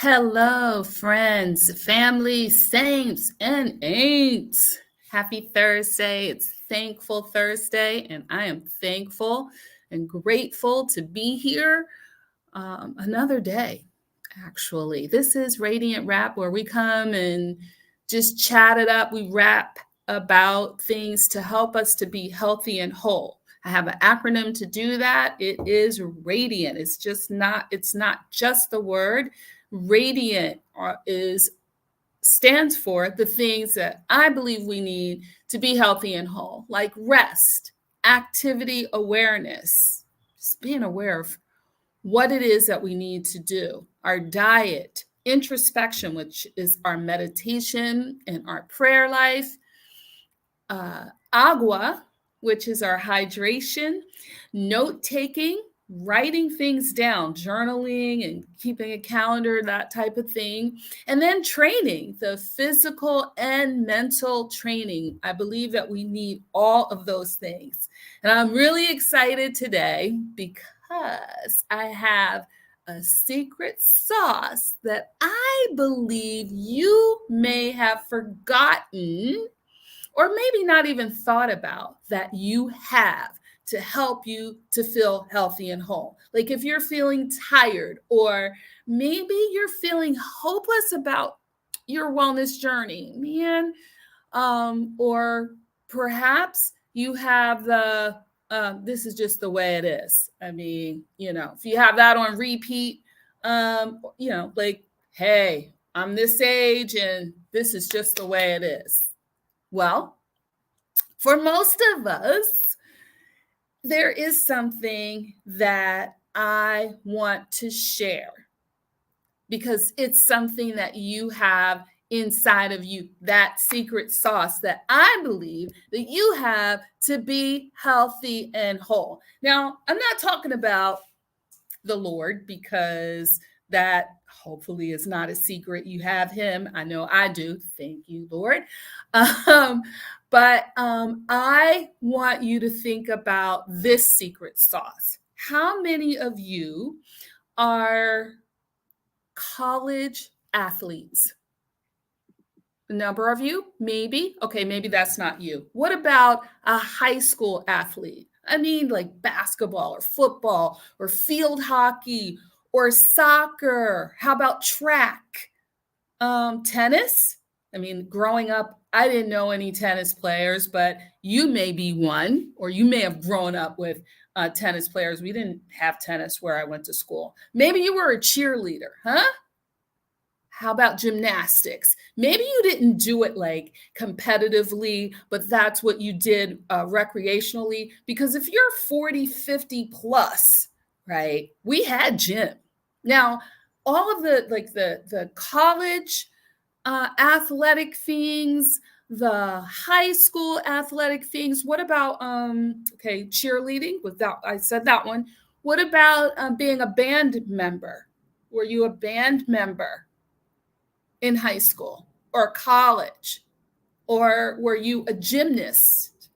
Hello, friends, family, saints, and ain'ts. Happy Thursday. It's Thankful Thursday, and I am thankful and grateful to be here another day, actually. This is Radiant Rap, where we come and just chat it up. We rap about things to help us to be healthy and whole. I have an acronym to do that. It is RADIANT. It's not just the word. Radiant is stands for the things that I believe we need to be healthy and whole, like rest, activity awareness, just being aware of what it is that we need to do, our diet, introspection, which is our meditation and our prayer life, agua, which is our hydration, note taking, writing things down, journaling and keeping a calendar, that type of thing. And then training, the physical and mental training. I believe that we need all of those things. And I'm really excited today because I have a secret sauce that I believe you may have forgotten or maybe not even thought about that you have to help you to feel healthy and whole. Like if you're feeling tired, or maybe you're feeling hopeless about your wellness journey, man, or perhaps you have this is just the way it is. I mean, if you have that on repeat, like, hey, I'm this age and this is just the way it is. Well, for most of us, there is something that I want to share because it's something that you have inside of you, that secret sauce that I believe that you have to be healthy and whole. Now, I'm not talking about the Lord, because that hopefully is not a secret. You have him. I know I do. Thank you, Lord. But I want you to think about this secret sauce. How many of you are college athletes? A number of you, maybe. Okay, maybe that's not you. What about a high school athlete? I mean, like basketball or football or field hockey or soccer. How about track? Tennis? I mean, growing up, I didn't know any tennis players, but you may be one, or you may have grown up with tennis players. We didn't have tennis where I went to school. Maybe you were a cheerleader, huh? How about gymnastics? Maybe you didn't do it like competitively, but that's what you did recreationally. Because if you're 40, 50 plus, right, we had gym. Now, all of the college athletic things, the high school athletic things. What about cheerleading? I said that one. What about being a band member? Were you a band member in high school or college? Or were you a gymnast?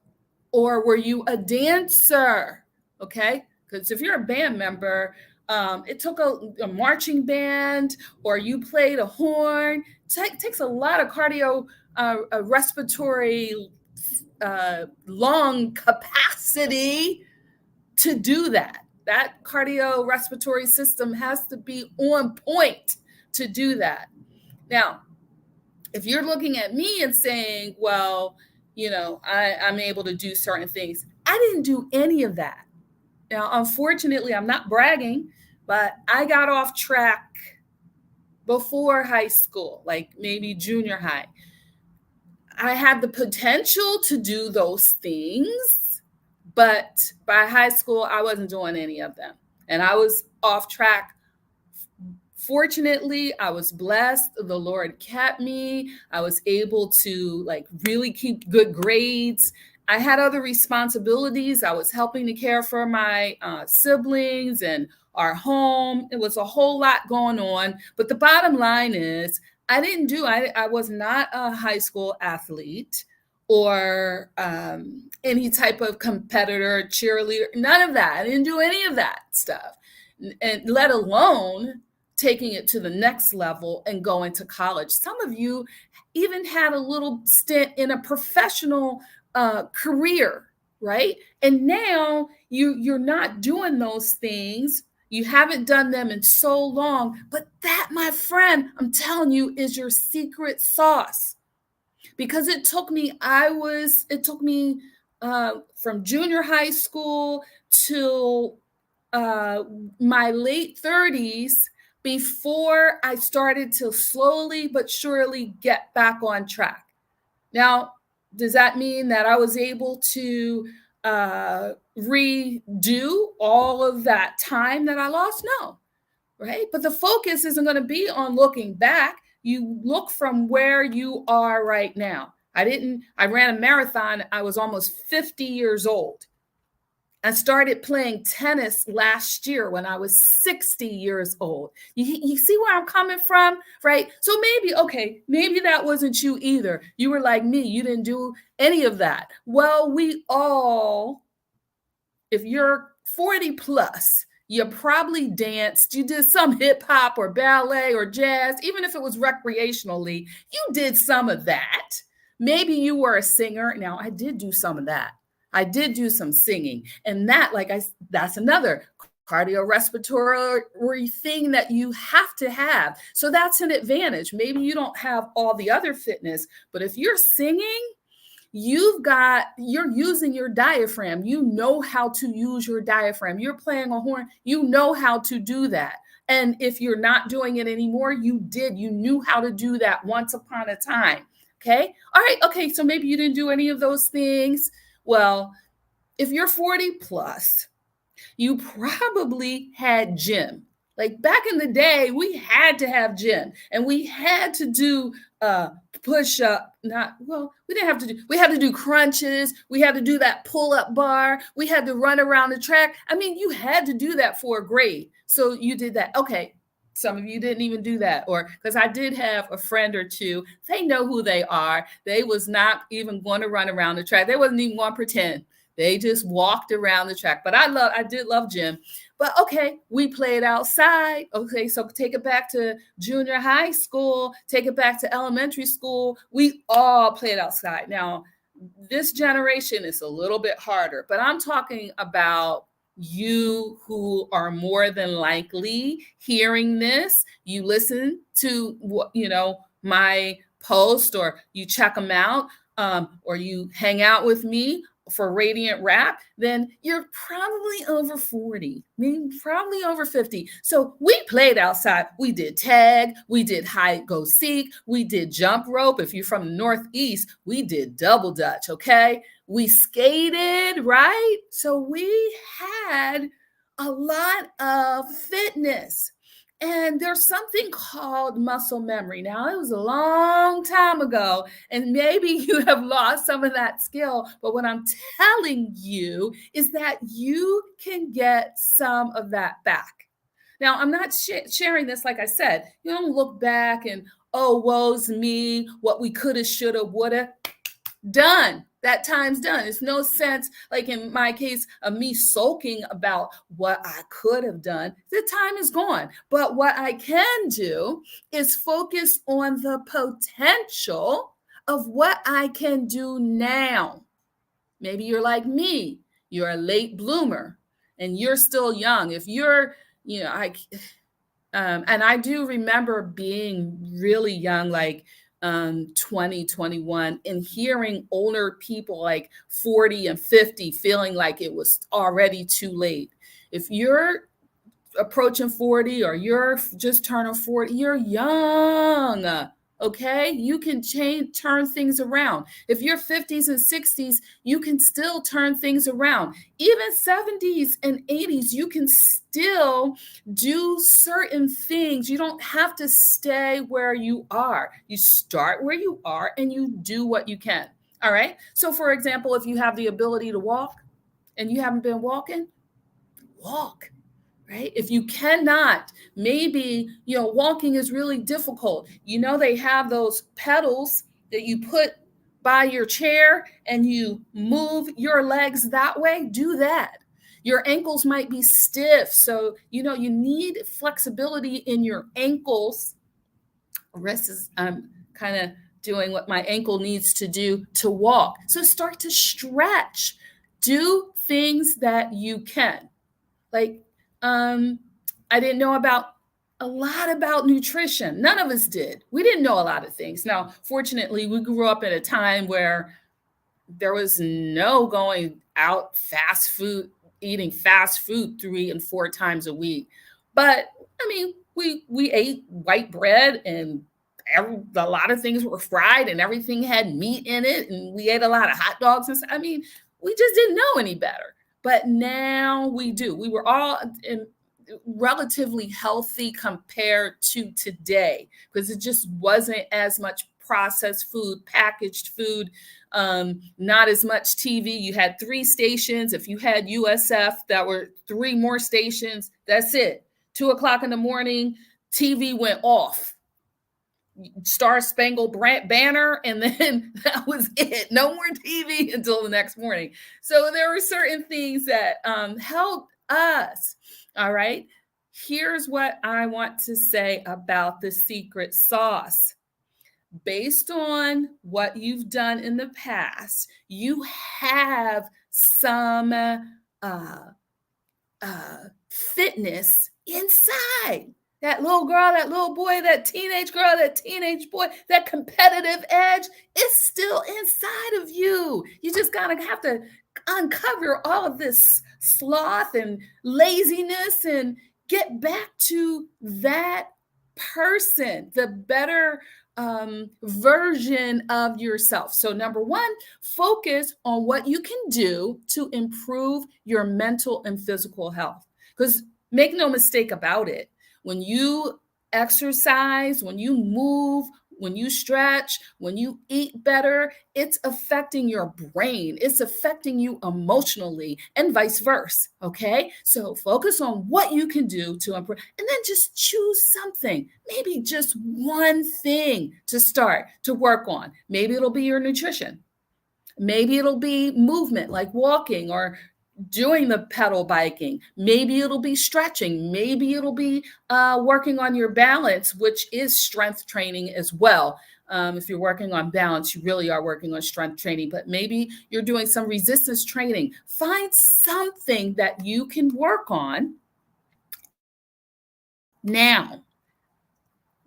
Or were you a dancer? Okay, because if you're a band member, it took a marching band, or you played a horn. Takes a lot of cardio, respiratory, lung capacity to do that. That cardio respiratory system has to be on point to do that. Now, if you're looking at me and saying, well, I'm able to do certain things, I didn't do any of that. Now, unfortunately, I'm not bragging, but I got off track before high school, like maybe junior high. I had the potential to do those things, but by high school, I wasn't doing any of them. And I was off track. Fortunately, I was blessed. The Lord kept me. I was able to really keep good grades. I had other responsibilities. I was helping to care for my siblings and our home. It was a whole lot going on. But the bottom line is, I was not a high school athlete or any type of competitor, cheerleader, none of that. I didn't do any of that stuff. And let alone taking it to the next level and going to college. Some of you even had a little stint in a professional career, right? And now you're not doing those things. You haven't done them in so long, but that, my friend, I'm telling you, is your secret sauce. Because it took me, from junior high school to my late 30s before I started to slowly but surely get back on track. Now, does that mean that I was able to redo all of that time that I lost? No, right? But the focus isn't going to be on looking back. You look from where you are right now. I ran a marathon. I was almost 50 years old. I started playing tennis last year when I was 60 years old. You see where I'm coming from, right? So maybe that wasn't you either. You were like me. You didn't do any of that. Well, we all, if you're 40 plus, you probably danced, you did some hip hop or ballet or jazz, even if it was recreationally, you did some of that. Maybe you were a singer. Now, I did do some of that. I did do some singing, and that's another cardiorespiratory thing that you have to have. So that's an advantage. Maybe you don't have all the other fitness, but if you're singing, you're using your diaphragm. You know how to use your diaphragm. You're playing a horn. You know how to do that. And if you're not doing it anymore, you knew how to do that once upon a time. Okay. All right. Okay. So maybe you didn't do any of those things. Well, if you're 40 plus, you probably had gym. Like back in the day, we had to have gym and we had to do push up. We had to do crunches. We had to do that pull up bar. We had to run around the track. I mean, you had to do that for a grade. So you did that. Okay. Some of you didn't even do that, or because I did have a friend or two, they know who they are. They was not even going to run around the track. They wasn't even going to pretend. They just walked around the track. But I did love gym. But okay, we played outside. Okay, so take it back to junior high school, take it back to elementary school. We all played outside. Now, this generation is a little bit harder, but I'm talking about you who are more than likely hearing this. You listen to my post, or you check them out, or you hang out with me for Radiant Rap, then you're probably over 40, maybe probably over 50. So we played outside. We did tag, we did hide go seek, we did jump rope. If you're from the Northeast, we did double dutch, okay? We skated, right? So we had a lot of fitness. And there's something called muscle memory. Now, it was a long time ago, and maybe you have lost some of that skill. But what I'm telling you is that you can get some of that back. Now, I'm not sharing this, like I said. You don't look back and, oh, woe's me, what we coulda, shoulda, woulda. Done. That time's done. It's no sense, like in my case, of me sulking about what I could have done. The time is gone. But what I can do is focus on the potential of what I can do now. Maybe you're like me. You're a late bloomer and you're still young. If you're, and I do remember being really young, like 20, 21, and hearing older people like 40 and 50 feeling like it was already too late. If you're approaching 40 or you're just turning 40, you're young. Okay, you can turn things around. If you're 50s and 60s, you can still turn things around. Even 70s and 80s, you can still do certain things. You don't have to stay where you are. You start where you are and you do what you can. All right. So, for example, if you have the ability to walk and you haven't been walking, walk. Right? If you cannot, maybe, walking is really difficult. They have those pedals that you put by your chair and you move your legs that way. Do that. Your ankles might be stiff. So, you need flexibility in your ankles. Wrist is kind of doing what my ankle needs to do to walk. So start to stretch. Do things that you can. Like, I didn't know a lot about nutrition. None of us did. We didn't know a lot of things. Now, fortunately, we grew up in a time where there was no going out eating fast food 3 and 4 times a week. But I mean, we ate white bread, and a lot of things were fried, and everything had meat in it, and we ate a lot of hot dogs and stuff. I mean, we just didn't know any better. But now we do. We were all relatively healthy compared to today, because it just wasn't as much processed food, packaged food, not as much TV. You had 3 stations. If you had USF, that were 3 more stations. That's it. 2:00 in the morning, TV went off. Star Spangled Banner, and then that was it. No more TV until the next morning. So there were certain things that helped us. All right. Here's what I want to say about the secret sauce. Based on what you've done in the past, you have some fitness inside. That little girl, that little boy, that teenage girl, that teenage boy, that competitive edge is still inside of you. You just gotta have to uncover all of this sloth and laziness and get back to that person, the better version of yourself. So, number 1, focus on what you can do to improve your mental and physical health. Because make no mistake about it, when you exercise, when you move, when you stretch, when you eat better, it's affecting your brain. It's affecting you emotionally, and vice versa. Okay. So focus on what you can do to improve, and then just choose something, maybe just one thing to start to work on. Maybe it'll be your nutrition. Maybe it'll be movement, like walking or doing the pedal biking. Maybe it'll be stretching. Maybe it'll be working on your balance, which is strength training as well. If you're working on balance, you really are working on strength training, but maybe you're doing some resistance training. Find something that you can work on now.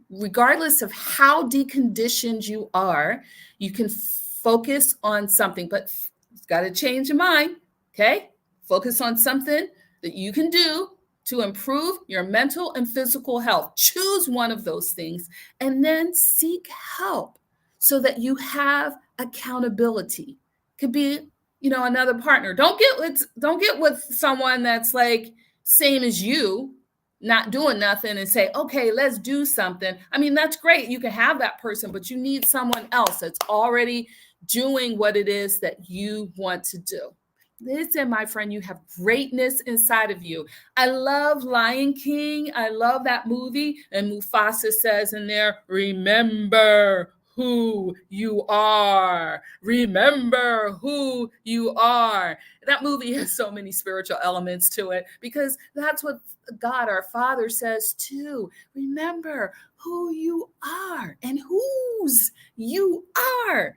Regardless of how deconditioned you are, you can focus on something, but it's got to change your mind. Okay. Focus on something that you can do to improve your mental and physical health. Choose one of those things and then seek help so that you have accountability. Could be, another partner. Don't get with someone that's like same as you, not doing nothing, and say, okay, let's do something. I mean, that's great. You can have that person, but you need someone else that's already doing what it is that you want to do. Listen, my friend, you have greatness inside of you. I love Lion King. I love that movie. And Mufasa says in there, remember who you are. Remember who you are. That movie has so many spiritual elements to it, because that's what God, our Father, says too. Remember who you are and whose you are.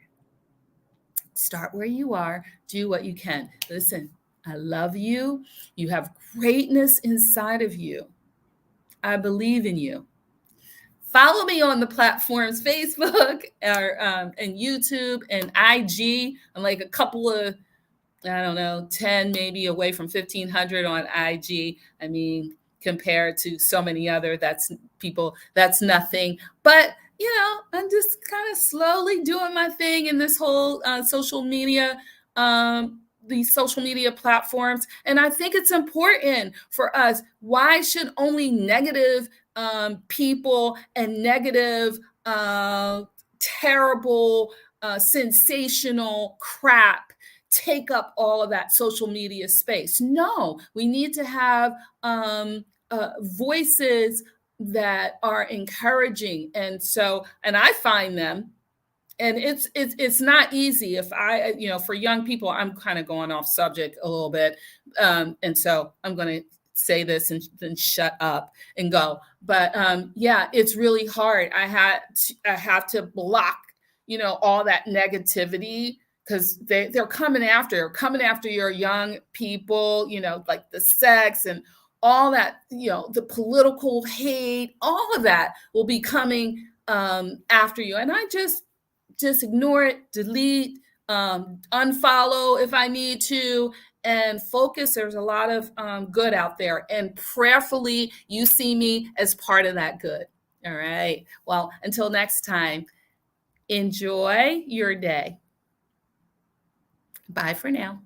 Start where you are. Do what you can. Listen, I love you. You have greatness inside of you. I believe in you. Follow me on the platforms, Facebook and YouTube and IG. I'm like a couple of, 10 maybe away from 1,500 on IG. I mean, compared to so many other that's nothing. But I'm just kind of slowly doing my thing in this whole social media, these social media platforms. And I think it's important for us. Why should only negative people and negative, terrible, sensational crap take up all of that social media space? No, we need to have voices that are encouraging. And I find them, and it's not easy. If for young people, I'm kind of going off subject a little bit, And so I'm going to say this and then shut up and go. But yeah, it's really hard. I have to block, all that negativity, because they're coming after your young people, like the sex and all that, the political hate, all of that will be coming after you. And I just ignore it, delete, unfollow if I need to, and focus. There's a lot of good out there, and prayerfully, you see me as part of that good. All right. Well, until next time, enjoy your day. Bye for now.